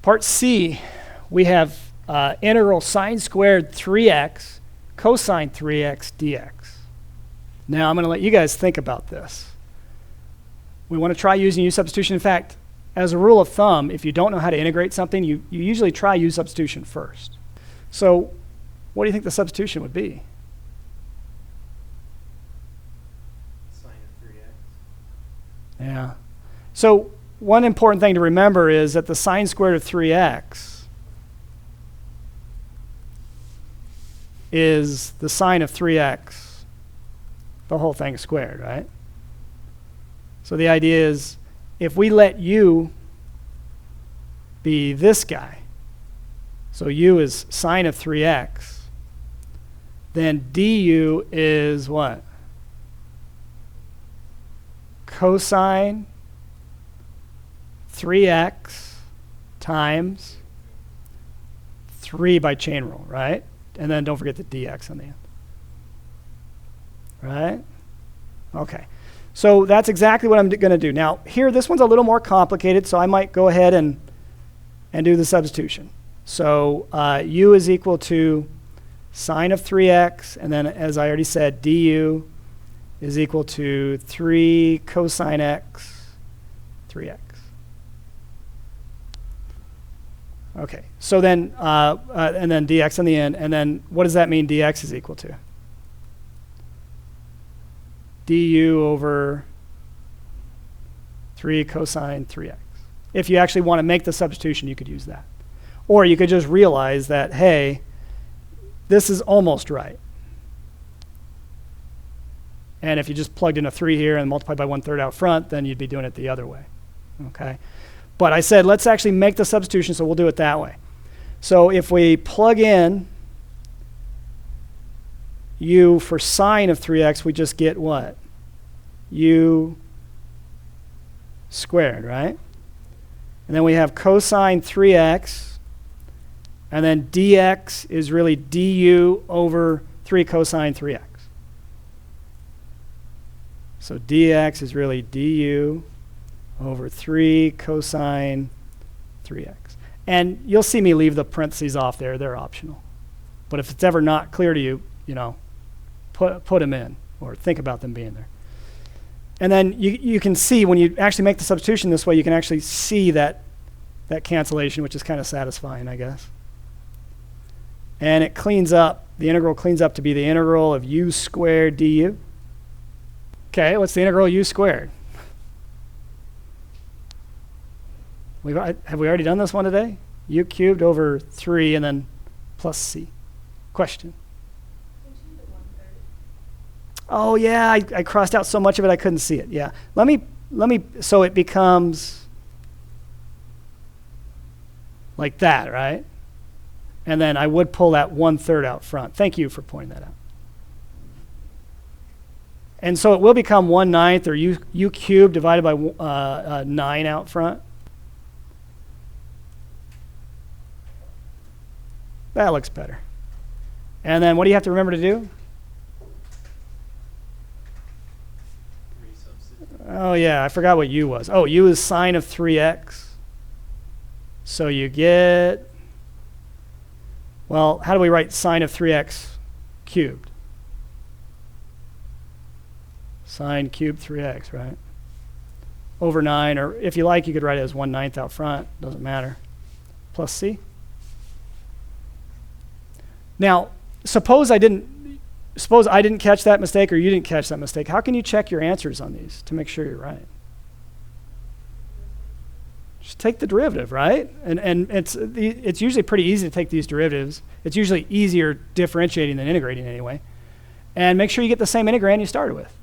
Part C, we have integral sine squared 3x cosine 3x dx. Now I'm going to let you guys think about this. We want to try using u substitution. In fact, as a rule of thumb, if you don't know how to integrate something, you usually try u substitution first. So what do you think the substitution would be? Sine of 3x. Yeah. So one important thing to remember is that the sine squared of 3x is the sine of 3x, the whole thing squared, right? So the idea is if we let u be this guy, so u is sine of 3x, then du is what? Cosine 3x times 3 by chain rule, right? And then don't forget the dx on the end. Right? Okay. So that's exactly what I'm going to do. Now, here, this one's a little more complicated, so I might go ahead and do the substitution. So u is equal to sine of 3x, and then, as I already said, du is equal to 3 cosine x 3x. Okay, so then, and then dx on the end, and then what does that mean dx is equal to? Du over 3 cosine 3x. If you actually want to make the substitution, you could use that. Or you could just realize that, hey, this is almost right. And if you just plugged in a 3 here and multiplied by 1/3 out front, then you'd be doing it the other way. Okay? But I said, let's actually make the substitution, so we'll do it that way. So if we plug in u for sine of 3x, we just get what? U squared, right? And then we have cosine 3x, and then dx is really du over 3 cosine 3x. So dx is really du over 3 cosine 3x. And you'll see me leave the parentheses off there. They're optional. But if it's ever not clear to you, you know, put them in or think about them being there. And then you can see when you actually make the substitution this way, you can actually see that cancellation, which is kind of satisfying, I guess. And it cleans up, the integral cleans up to be the integral of u squared du. Okay, what's the integral of u squared? Have we already done this one today? U cubed over 3 and then plus c. Question? Oh yeah, I crossed out so much of it I couldn't see it. Yeah, let me. So it becomes like that, right? And then I would pull that 1/3 out front. Thank you for pointing that out. And so it will become 1/9 or u cubed divided by 9 out front. That looks better. And then what do you have to remember to do? Oh yeah, I forgot what u was. Oh, u is sine of 3x. So you get, well, how do we write sine of 3x cubed? Sine cubed 3x, right? Over 9, or if you like, you could write it as 1/9 out front. Doesn't matter. Plus c. Now, suppose I didn't catch that mistake or you didn't catch that mistake. How can you check your answers on these to make sure you're right? Just take the derivative, right? And it's usually pretty easy to take these derivatives. It's usually easier differentiating than integrating anyway. And make sure you get the same integrand you started with.